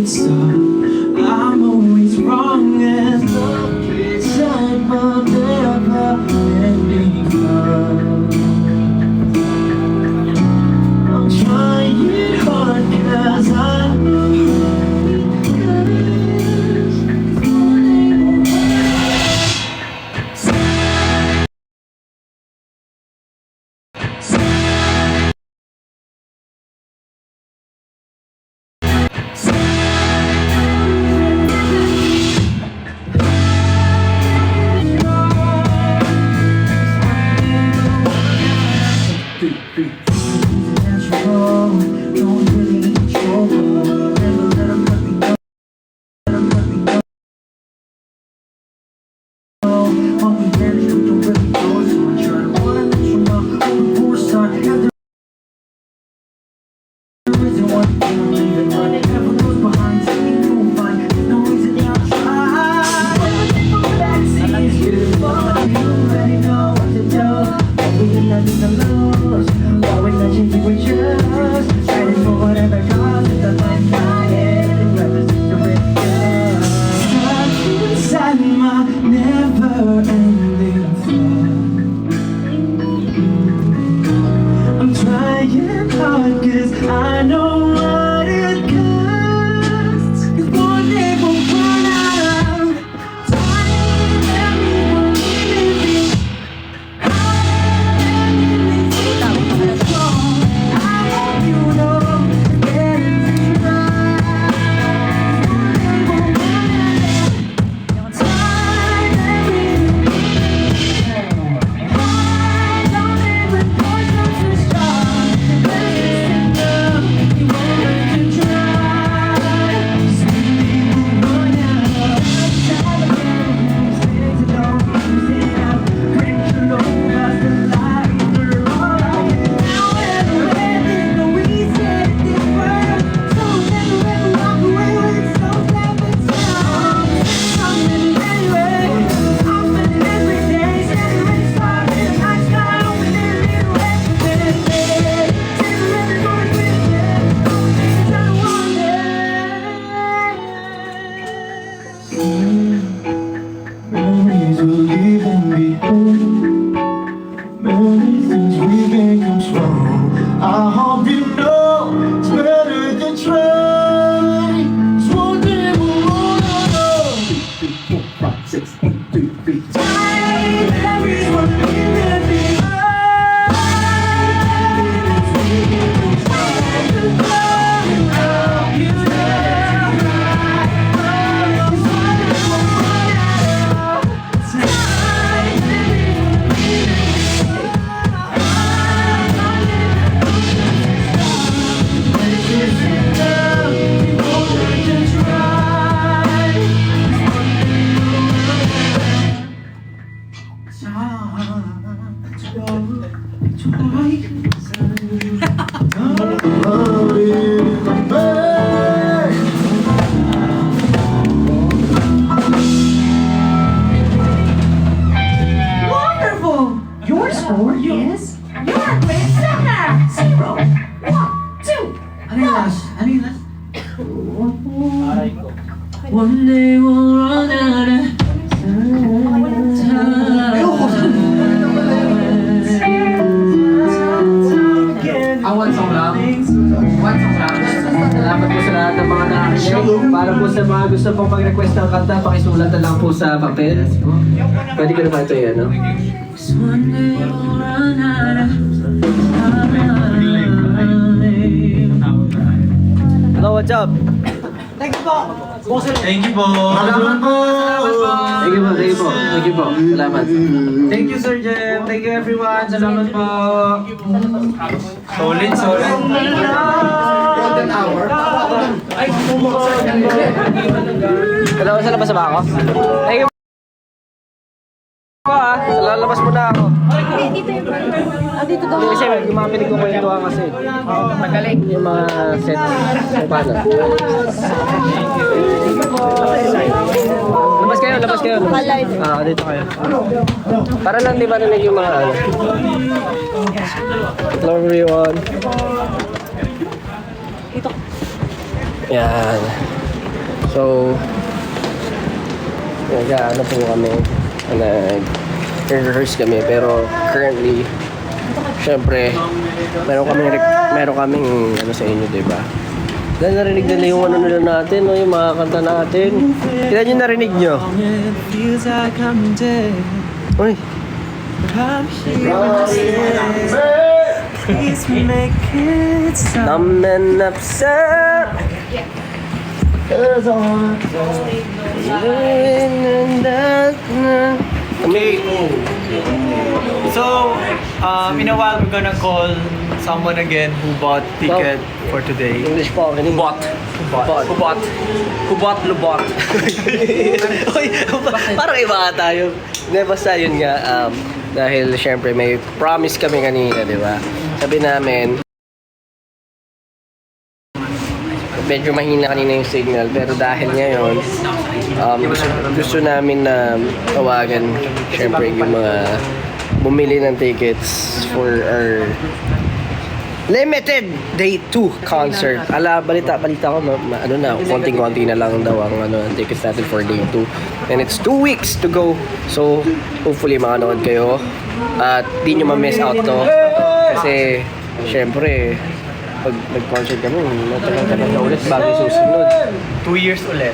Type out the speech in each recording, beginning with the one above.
it stop. I'm always wrong and look inside my never-ending love. I'm trying hard 'cause I know memories will leave and behind. Many things we become strong. I hope you know it's better than trying. So one day we'll run out of 3, 4, 5, 6, 8, 2, 3. Time, everyone leave and Wonderful! Your score is you're a great singer! 0, 1, 2, Ano yung last? One day we'll run out of One song lang. Salamat po sa lahat ng mga nakikinig. Para po sa mga gusto pong mag-request ng kanta, pakisulat na lang po sa papel. Pwede ko na ba ito yan, no? one day we'll run out of Hello, what's up? Thank you po! Salamat po! Thank you po, thank you po. Thank you po. Salamat. Thank you, Sir Jem. Thank you, everyone. Salamat po. Solid. Golden hour. Hello, sa labas ba ako? Thank you po sa lalabas mo na ako. dito daw. Kasi yung mga pinagkukwentuhan kasi. Magaling. Yung mga set. Kung paano. Labas kayo. Dito kayo. Para lang di ba narinig yung mga ano. Hello everyone. Yan. So, nag-ano po kami, nag-rehearse kami, pero currently, syempre, meron kaming ano sa inyo, diba? Dahil narinig nila yung ano nila natin, no, yung mga kanta natin. Kailan yung narinig nyo? Uy! Numb and upset. Okay. So, in a while, we're gonna call someone again who bought ticket for today. English po, Who bought? Lubot. Uy, parang iba tayo. Hindi, basta yun nga, dahil syempre may promise kami kanina, di ba? Sabi namin, medyo mahina kanina yung signal, pero dahil ngayon, gusto namin na tawagan, syempre, yung mga bumili ng tickets for our limited day 2 concert. Balita ko, ano na, konting-konti na lang daw ang tickets natin for day 2. And it's 2 weeks to go. So, hopefully makanood kayo. At di nyo ma-miss out to. Kasi, syempre, pag nag-concert kami, matagal-tagal na ulit bago susunod. 2 years ulit.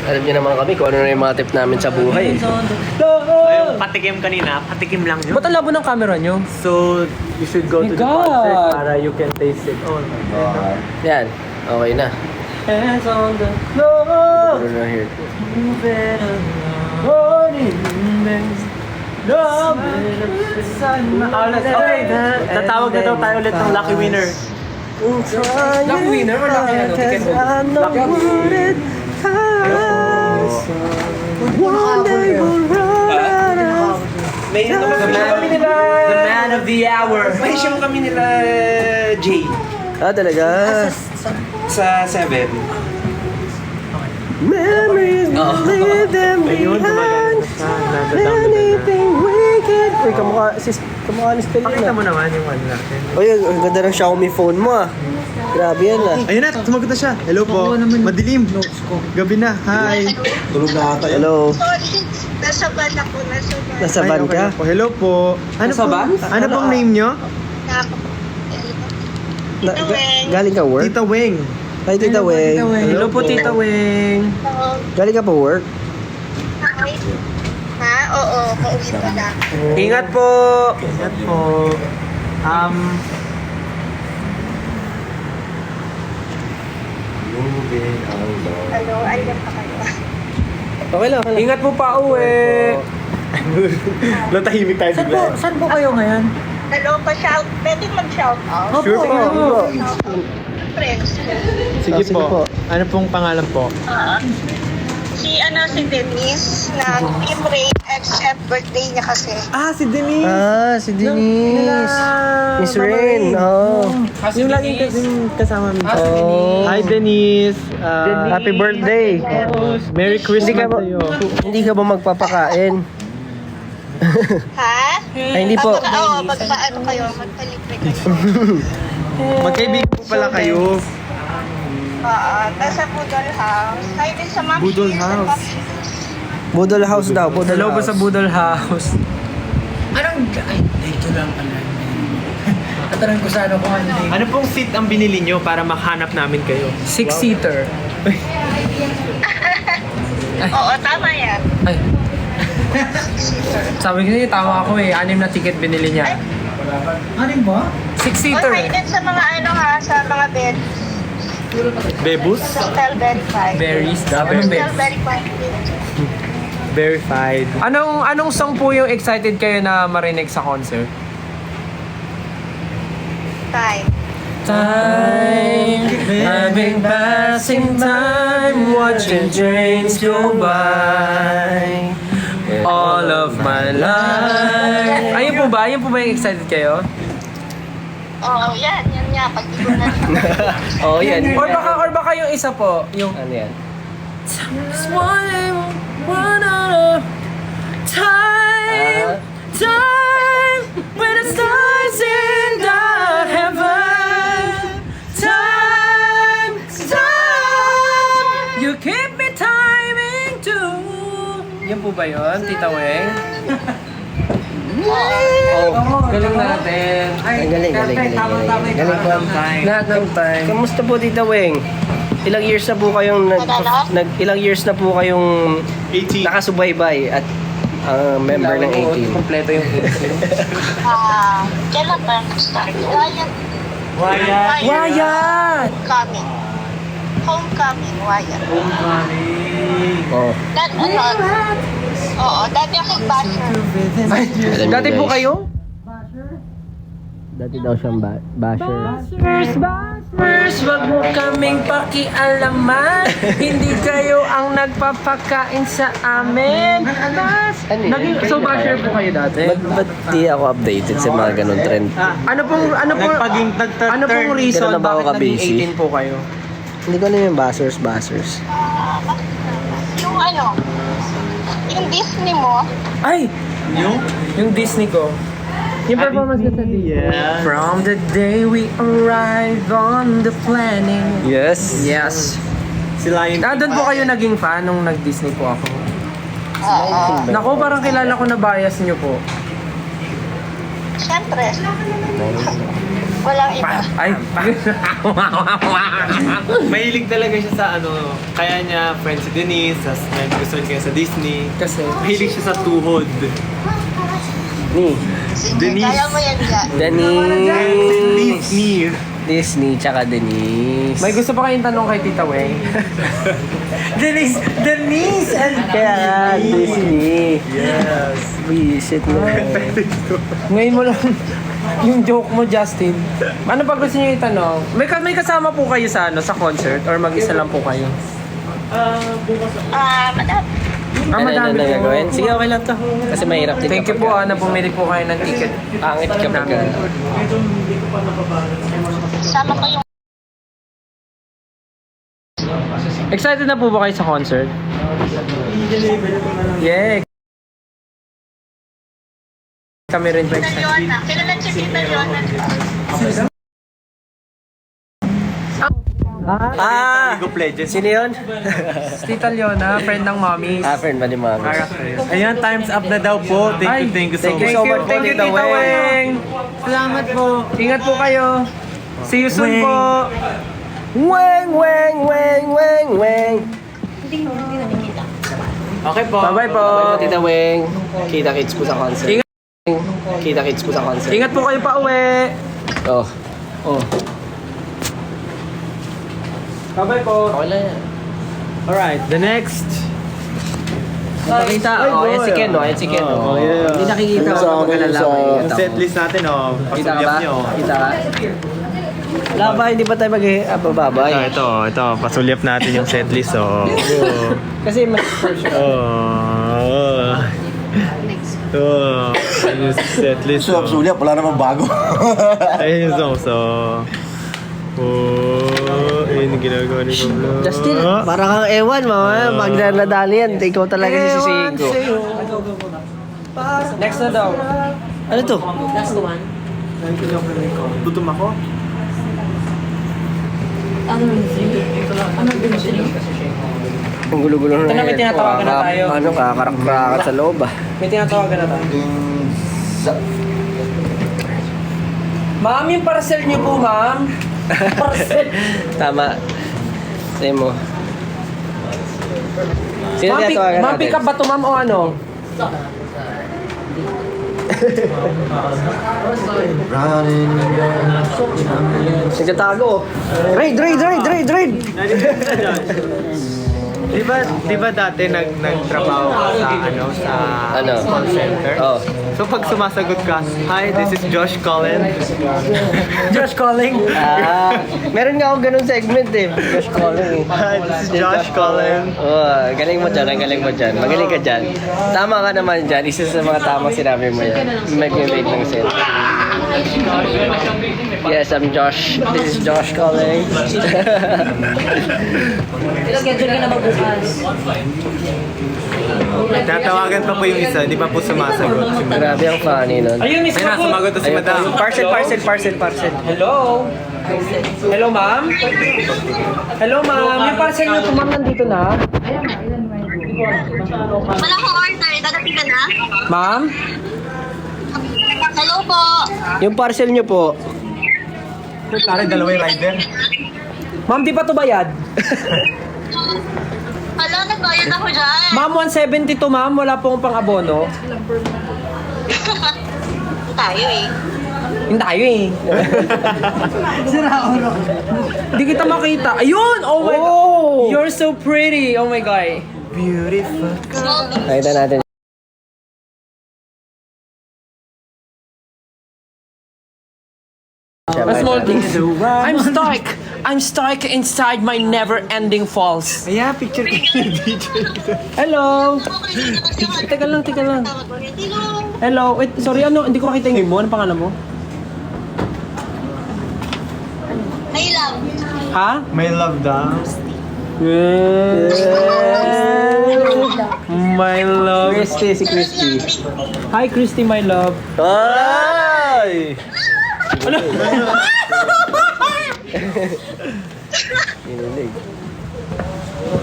Alam niyo naman kami kung ano na yung mga tip namin sa buhay. Yung patikim kanina, patikim lang yun. Ba't ang labo ng camera nyo? So, you should go to the concert para you can taste it. Oh, Yan, okay na. hands on the floor, Ano na here? moving morning, okay, tatawag na daw tayo ulit ng lucky winner. Lucky winner or lucky ano? Ticket holder? May kami nila. The man of the hour. May show kami nila, Jay. Talaga? Sa 7. Memories, leave them behind. Anything wicked. Uy, kamukha ni Spell Pakita yun mo naman yung ano natin. Uy, ang ganda ng Xiaomi phone mo ah. Grabe yan ah. Ayun na, sumagot na siya. Hello po. Madilim. Gabi na. Hi. Tulog na ata yan. Hello. Sorry, nasa van ako, nasa van. Nasa van Okay ka? na po. Hello po. Ano Nasa van? Ano pong name nyo? Galing ka work? Tita Weng. Hi, Tita Weng. Hello po, Tita Weng. Galing ka pa work? Ha? Oo, pauwi pa lang. Ingat po. Ingat po. Hello, ayan pa kayo. Okay lang. Ingat po pa uwi. Natahimik tayo bigla. Saan po kayo ngayon? Hello, pa-shout. Pwede mag-shout out? Sure po. Friends. Sige Sige po. po. Ano pong pangalan po? Si Denise na Team Ray XF birthday niya kasi. Si Denise. Si Denise. Miss Rain. Oh. Yung laging kasama mo. Oh. Hi Denise. Happy birthday. Merry Christmas Hindi ka ba, sa'yo. hindi ka ba magpapakain? Ha? Ay, hindi po. Oo, magpaano kayo, magpalibre kayo. Magkaibigan po pala kayo. Nasa Budol House. Hi din sa Ma'am Budol Shields House. and Ma'am Shields. Budol House daw. Budol Hello po House. sa Budol House. Ano pong seat ang binili nyo para makahanap namin kayo? 6-seater. Oo, tama yan. Ay. Sabi ko niya, tama ako eh. 6 na ticket binili niya. Ano ba? 6-seater. Hi din sa mga sa mga bed. Bebus? Sa Hotel Verified. Berries. Anong Hotel berries? Verified. Verified. Anong song po yung excited kayo na marinig sa concert? Time. Time, I've been passing time, watching trains go by. All of my life. Ayun po ba? Ayun po ba yung excited kayo? Oo, yan nga. Pag di ko na. Oh, yan. Or baka yung isa po, yung Ano yan? Time, time, when it starts in the heaven. Time, time, you Keep me timing too. Yan po ba yun, Tita Weng? Oh, galing natin. Ang galing. Galing po. Lahat ng time. Kamusta po, Tita Weng? Ilang years na po kayong ilang years na po kayong 18. nakasubaybay at member ng 18? Kompleto yung 18. Kailan ba nag-start? Wyatt. Wyatt! Homecoming, Wyatt. Oh. Dati akong basher. Dati po kayo? Dati daw siyang basher. Bashers, wag mo kaming pakialaman. Hindi kayo ang nagpapakain sa amin. So basher po kayo dati? Ba't di ako updated sa mga ganun trend? Ano pong reason Kailan na ba ako bakit ka-busy? naging 18 po kayo? Hindi ko alam yung bashers. Yung yung Disney mo, Ay! Yung Disney ko. Yung performance ko sa Disney. From the day we arrive on the planning. Yes. Yes. Sila yung Doon po kayo naging fan nung nag-Disney po ako. Naku, parang kilala ko na bias niyo po. syempre. Walang iba. Ay! Mahilig talaga siya sa kaya niya friend si Denise, tas gusto niya sa Disney. Kasi, Mahilig siya sa tuhod. Sige, kaya mo yan dyan. Disney, tsaka Denise. may gusto pa kayong tanong kay Tita Weng? Denise! Kaya nga, Disney. Yes. Visit mo. Ngayon mo lang yung joke mo, Justin. Ano pa gusto niyo itanong? May kasama po kayo sa sa concert or mag-isa lang po kayo? Madami. Ano Madami na po. gagawin? Sige, okay lang to. Kasi mahirap din. Thank you po na bumili po kayo ng ticket. Pangit kapag Sama ko yung Excited na po ba kayo sa concert? Yeah. Kami rin po Tita excited. Leona. Kilala si Tita Leona. League of Legends. Sino yun? Tita Leona, friend ng mommy. Friend ba ni Mami? Ayan, times up na daw po. Thank you so much. Thank you, Tita Weng. Salamat po. Ingat po kayo. See you soon po. Weng. Okay po. Bye-bye po. Bye po, Tita Weng. Kita-kits po sa concert. Kita-kits po sa concert. Ingat po kayo pa uwi. Oh. Bye-bye po. Okay lang yan. Alright, the next. Nakita? Ayan si Ken, Ayan si Ken, Hindi nakikita Ano ko sa magkalalaway. Ang setlist natin, Kita ka pasulyap ba? nyo. Kita ka? Wala ba? Hindi ba tayo mag-babay? Ito, pasulyap natin yung setlist, Kasi mas first Ayun yung setlist. Sulyap, wala namang bago. Ayun yung song, ayun yung ginagawa ni Pablo. Justin, parang kang ewan, mama. Pag nadali yan, ikaw talaga si Sigo. Next na daw. Ano to? Tutum ako? Ang gulo-gulo na Ito na, may tinatawagan na tayo. Kakarak-karakat sa loob May tinatawagan na tayo. Ma'am, yung parcel niyo po, ma'am. Parcel. Tama. Say mo. Sino Ma'am, tinatawagan ma'am, natin? pick up ba to, ma'am, o ano? Nagtatago. Raid! Di ba dati nagtrabaho ka sa call center? Oh. So pag sumasagot ka, hi, this is Josh Cullen. Josh calling. Meron nga ako ganun segment Josh calling Hi, this is Josh Cullen. Galing mo dyan, Magaling ka dyan. Tama ka naman dyan. Isa sa mga tamang sinabi mo yan. Mag-make ng set. Yes, I'm Josh. This is Josh calling. Schedule ka na magbukas. Tatawagan pa po yung isa, di pa po sumasagot. Grabe ang funny nun. Ayun, Miss Ayun na, Kaput. sumagot na si Madam. Parcel. Hello? Hello, ma'am? Hello, ma'am? Yung parcel niyo po, ma'am, nandito na? Wala ko order. Dadating ka na? Ma'am? Hello po. Yung parcel nyo po, Pare, dalawa yung rider. Ma'am, di pa to bayad? Hala, nagbayad ako dyan. Ma'am, 172, ma'am. Wala pong pang-abono. Tayo eh. Hindi tayo eh. Hindi kita makita. Ayun! Oh my God! You're so pretty! Oh my God. Small thing. nakita natin. A small thing. I'm stuck inside my never-ending falls. Kaya, picture ka. Hello! Teka lang. Hello. Wait, sorry, ano? Hindi ko makita yung name mo. Ano pangalan mo? May love. Ha? May love daw. My love. Christy, si Christy. Hi, Christy, my love. Ay! Ano? Kinilig.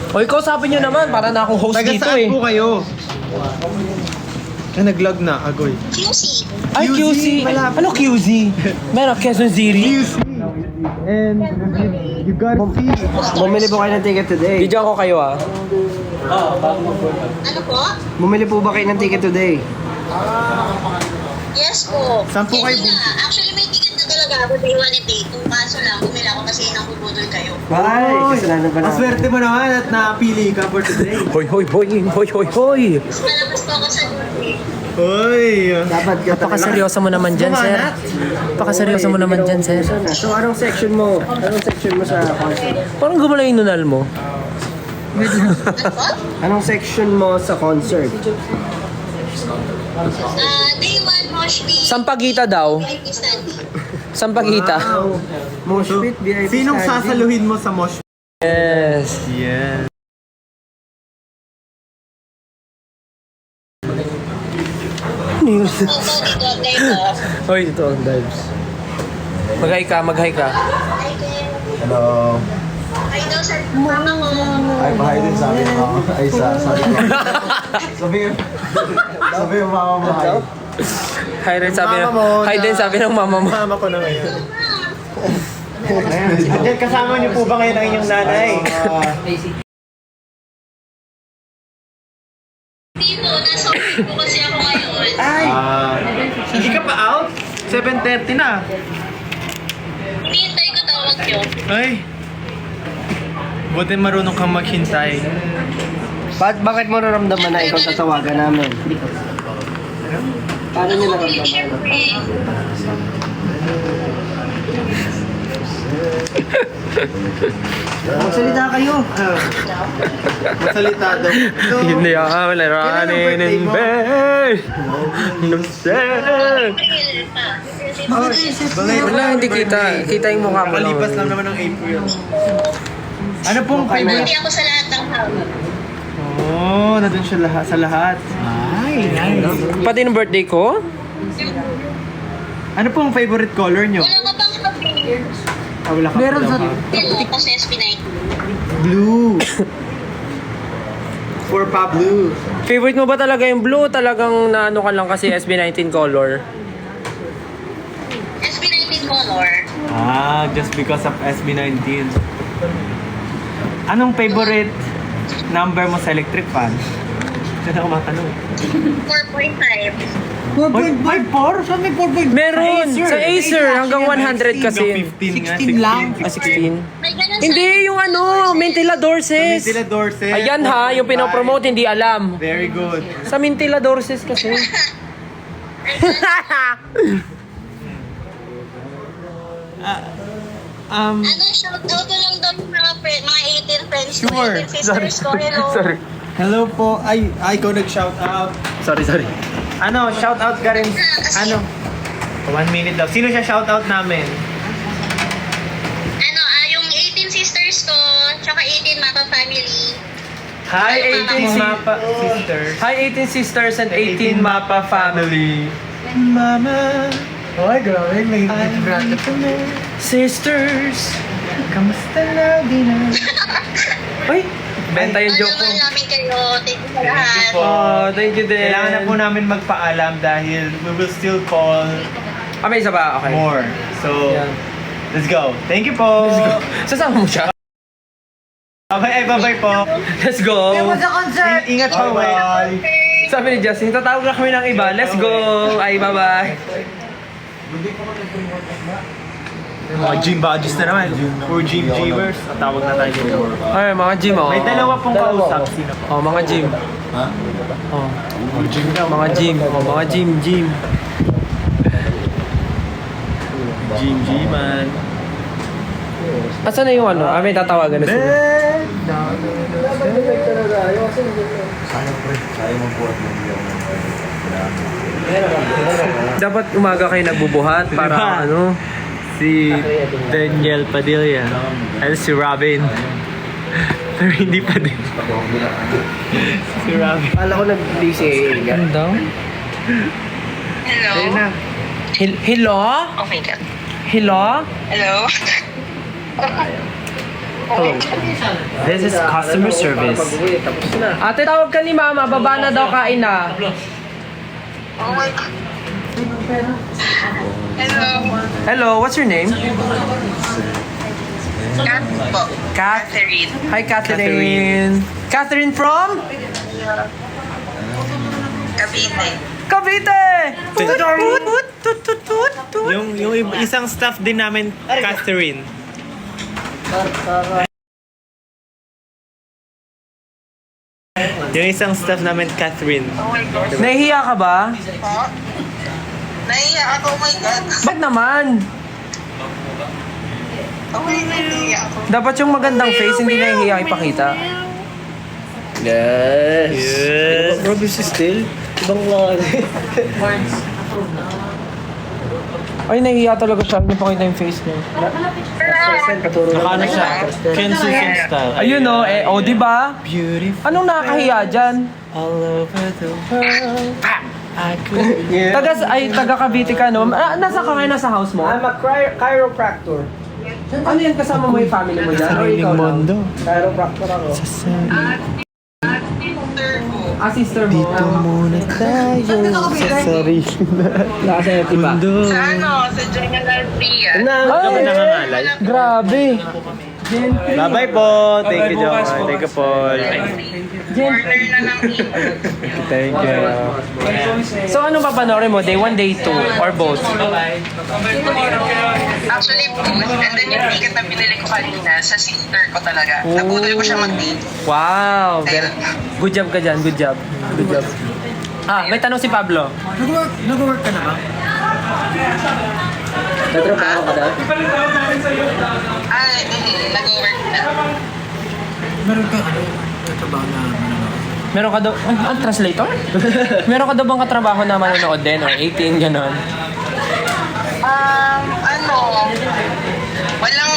O, ikaw sabi niyo naman. Para na akong host Taga dito saan eh. po kayo? Nag-log na, agoy. QC. Ay, QC. Ano QC? Meron, Quezon City. And you gotta see. Bumili po kayo ng ticket today. Bidyan ko kayo ah. Ano po? Bumili po ba kayo ng ticket today? Yes po. Saan po kayo Hindi na. Actually, may ticket na talaga ako day 1 and day 2. Kaso lang, bumili ako kasi nang bubudol kayo. Ay, kasalanan ba Ang natin? swerte mo naman at napili ka for today. Hoy. Mas nalabas po ako sa duty. Hoy! Dapat ka Napakaseryoso mo naman dyan, sir. Napakaseryoso mo naman dyan, sir. So, anong section mo? Anong section mo sa concert? Parang gumala yung nunal mo. Anong section mo sa concert? Day 1, Moshpit. Sampagita daw. VIP standing. Sampagita. Mosh pit, VIP Sinong standing. sasaluhin mo sa mosh? Yes. Yes. Opo, dito ang day ko. Hoy, ito ang dives. Mag-hi ka. Hi, Ken. Hello. Hi daw sa mama ko. Ay, bahay din sabi ng mama. Ay, sabi ko. Sabi yung mama mo, hi. Hi din sabi ng, Mama mo hi na- din sabi ng mama mo. Mama ko na ngayon. Andyan, kasama niyo po ba ngayon ang inyong nanay? Dito, nasa office po kasi ako ngayon. Ay! Hindi ka pa out? 7:30 na. Hinihintay ko tawag niyo. Ay! Buti marunong kang maghintay. Bakit mo naramdaman na ikaw tatawagan namin? Paano niyo Okay, naramdaman? syempre. Magsalita kayo. Masalita daw. So, Hindi ako Kailan ang running birthday in mo? bed. No sir. April pa. Wala, hindi kita. Kita yung mukha mo lang. Nakalipas lang naman ng April. Ano pong favorite? Hindi ako sa lahat ng house. Oh, nandun siya lahat, sa lahat. Ay, nice. Pati ng birthday ko? Ano pong favorite color nyo? Wala ka bang happy? Ah, wala ka meron sa Hello, ako sa SB9. blue. For pa blue. Favorite mo ba talaga yung blue? Talagang naano ka lang kasi SB19 color? SB19 color. Ah, just because of SB19. Anong favorite number mo sa electric fan? Saan ako matanong? 4.5. 4.54? Saan may 4.5? Meron! Sa Acer, hanggang 100 kasi. 15 nga, 16 lang. 16. May ganun sa... Hindi, yung ano, Mintila Dorses. Sila Dorset. Ayan ha, yung pinopromote, hindi alam. Very good. Sa Mintila Dorses kasi. Ano, shout out ko lang daw mga 18 friends ko, Sure. 18 sisters ko. Hello. Sorry. Hello po. Ay, ikaw nag-shout out. Sorry. Ano, shout out ka rin. Kasi Ano? 1 minute daw. Sino siya shoutout namin? Yung 18 sisters ko, tsaka 18 Mapa family. Hi, 18 Mapa Sisters. Hi, 18 sisters and 18 Mapa family. Mama. Ay, grabe. May vibrato pa mo. Sisters. Kamusta na din na? Ay, benta yung joke ko. Ano namin kayo. Thank you sa lahat. Oh, thank you din. Kailangan na po namin magpaalam dahil we will still call May isa ba? Okay. more. So, Yan. let's go. Thank you po. Sasama mo siya? Bye-bye po. Let's go. Ingat po. Bye. Sabi ni Justin, tatawag na kami ng iba. Let's go. Ay, bye-bye. Mga gym badges na naman. For gym gymmers, tawag na tayo dito. Ay, mga gym, oh. May dalawa pong kausap. Sino po? Oh, mga gym. Ha? Oh. Mga gym. Oh, mga gym. Gym-gyman. Asan na yung ano? May tatawagan na sila. Dapat umaga kayo nagbubuhat para ano? Si Daniel Padilla. At si Robin. Pero hindi pa din. Si Robin. Kala ko nag-DCA. Ganda. Hello? Ayun na. Hello? Oh my God. Hello? Hello? Hello. This is customer service. Tapos na. Ate, tawag ka ni Mama. Baba na daw, kain na. Oh my God. Hello? Hello, what's your name? Kat po. Kat. Catherine. Hi, Catherine. Catherine from? Cavite. Cavite! Yung isang staff din namin, Catherine. Yung isang staff namin, Catherine. Oh my God. Nahihiya ka ba? Po? Naiiyak ako. Oh my God. Bakit naman? Oh my God. Naiiyak ako. Dapat yung magandang face, hindi nahihiya ipakita. Yes. Yes. Grabe si Still. Ibang klase. Ay, nahihiya talaga siya. Hindi pakita yung face niya. Nakano siya? Ken Susan style. Ayun o, di ba? Beautiful Anong nakakahiya dyan? all over the world. I could... Taga Cavite ka, no? Nasa ka ngayon, nasa house mo? I'm a chiropractor. Ano yan, kasama mo yung family mo dyan? Or ikaw lang? Chiropractor ako. Sister mo. muna tayo sa sarili Nasa yung iba. Sa ano? Sa General Tria. Ay, grabe. Bye-bye po. Thank you, John. Thank you, Paul. Corner na lang yun. Thank you. So, ano ba panoorin mo? Day 1, day 2? Or both? Actually, both. And then yung ticket na binili ko kanina sa sister ko talaga. Naputol ko siya mag-date. Wow. Good job ka dyan. Good job. May tanong si Pablo. Nag-work ka na ba? Natrabaho ka daw? Nag-work na. Meron ka daw, translator? Meron ka daw bang katrabaho na manonood din? Or 18, gano'n?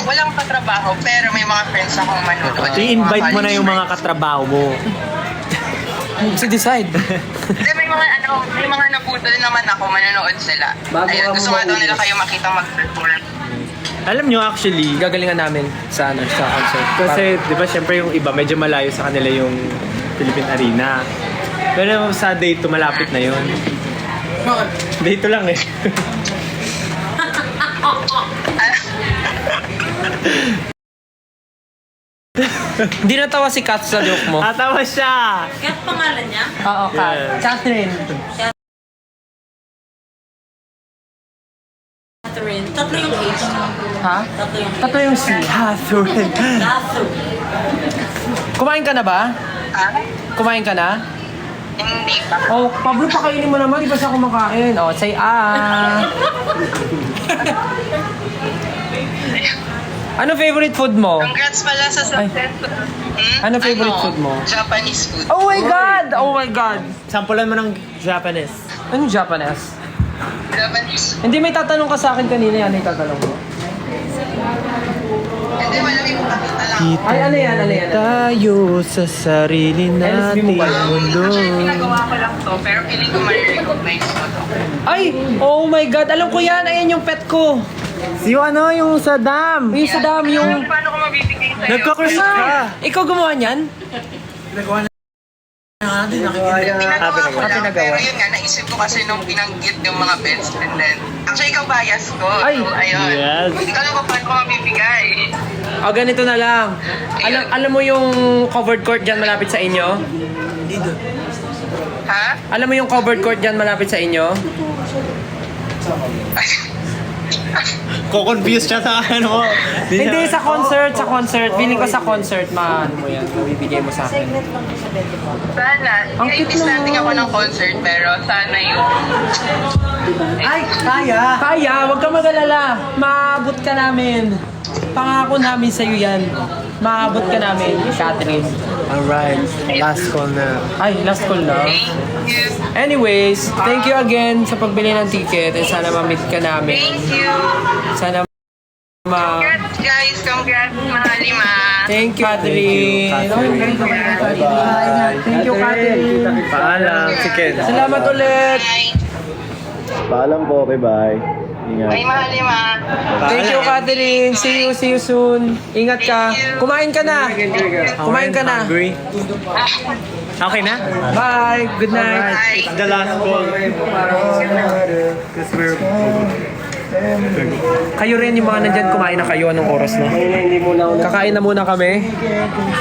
Walang katrabaho, pero may mga friends akong manonood. I-invite mo na yung mga katrabaho mo. Si decide. Hindi, may mga naputol naman ako, manonood sila. Ayun, gusto nga daw nila kayo makita mag-perform. Alam nyo, actually, Gagalingan namin sa concert. kasi, di ba, syempre yung iba, medyo malayo sa kanila yung Philippine Arena. Pero sa day 2, malapit na yun. Day 2 lang eh. Hindi natawa si Kat sa joke mo. Tatawa siya! Kat pangalan niya? Oo, Kat. Yes. Catherine. Catherine. Tatlo yung H. Ha? Tatlo yung C. Catherine. Catherine. Kumain ka na ba? Kumain ka na? Hindi pa. Oh, Pablo, pakainin mo naman. Di ba siya kumakain? Oh, say Ano favorite food mo? Congrats pala sa success. Ano favorite food mo? Japanese food. Oh my God! Oh my God! Sampulan mo ng Japanese. Anong Japanese? Japanese. Hindi, may tatanong ka sa akin kanina. Yan, may tatanong mo. Hindi, malaki mo pakita lang. Ay, ano yan? Tayo sa sarili nating mundo. Actually, pinagawa ko lang to, pero feeling ko ma-recognize mo to. Ay! Oh my God! Alam ko yan! Ayan yung pet ko! Yung sa dam. Yung sa dam, yung... Paano ko mabibigay sa'yo? Nagka-crush ka. Ikaw gumawa niyan? Pinagawa ko lang, pero yun nga, naisip ko kasi nung binanggit yung mga best and then, actually ikaw bias ko. Ay! So, ayun. Yes. Hindi ko alam kung paano ko mabibigay. O, ganito na lang. Alam mo yung covered court dyan malapit sa inyo? Ha? Alam mo yung covered court dyan malapit sa inyo? Ko-confuse siya sa ano. Hindi, sa concert. Feeling ko sa concert, ano mo yan, mabibigay mo sa akin. Sana. Ang cute Imbis naman. natin ako ng concert, pero sana yung... Ay, kaya. Kaya, huwag ka mag-alala. Maabot ka namin. Pangako namin sa'yo yan. Maabot ka namin, Catherine. Alright, last call na. Ay, last call na. Thank you. Anyways, thank you again sa pagbili ng ticket and sana ma-meet ka namin. Thank you. Sana Congrats, guys. Congrats, Mahalima. Thank you, Catherine. Bye-bye. Thank you, Catherine. Paalam, si Ken. Salamat ulit. Bye. Paalam po, bye-bye. Ingat. Bye, Mahalima. Thank you, Catherine. See you soon. Ingat ka. Kumain ka na. Kumain ka na. Hungry? Okay na? Bye. Good night. Bye. The last call. Because we're... Kayo rin yung mga nandyan, kumain na kayo. Anong oras na? Kakain na muna kami.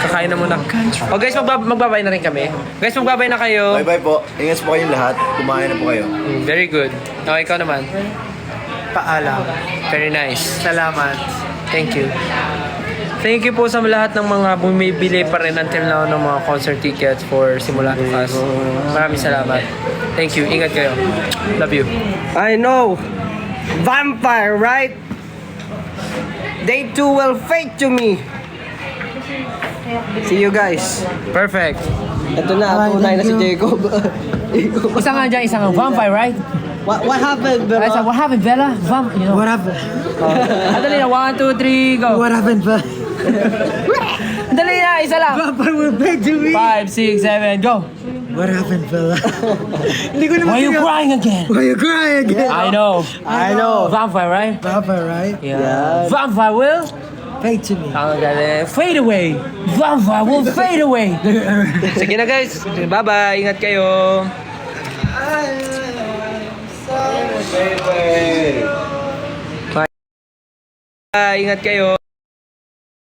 Kakain na muna. O guys, magbabay na rin kami. Guys, magbabay na kayo. Bye-bye po. Ingat po kayong lahat. Kumain na po kayo. Very good. Okay, ikaw naman. Paalam. Very nice. Salamat. Thank you. Thank you po sa lahat ng mga bumibili pa rin until now ng mga concert tickets for Simula Bukas. Maraming salamat. Thank you. Ingat kayo. Love you. I know. Vampire, right? They too will fate to me. See you guys. Perfect. Ito na, tunay na si Jacob. Isa nga dyan, isa nga. Vampire, right? What happened, I said, what happened, Bella? You know. What happened? Dali na, 1, 2, 3, go. What happened, ba? Dali na, isa lang. Vampire will beg to me. 5, 6, 7, go. What happened, fella? Hindi ko Why are you crying again? Why you crying again? I know. Vampire, right? Vampire, right? Yeah. Vampire will Beg to me. ang galing. Fade away. Vampire will fade away. Sige na guys. Bye-bye. Ingat kayo. Bye. Ingat kayo.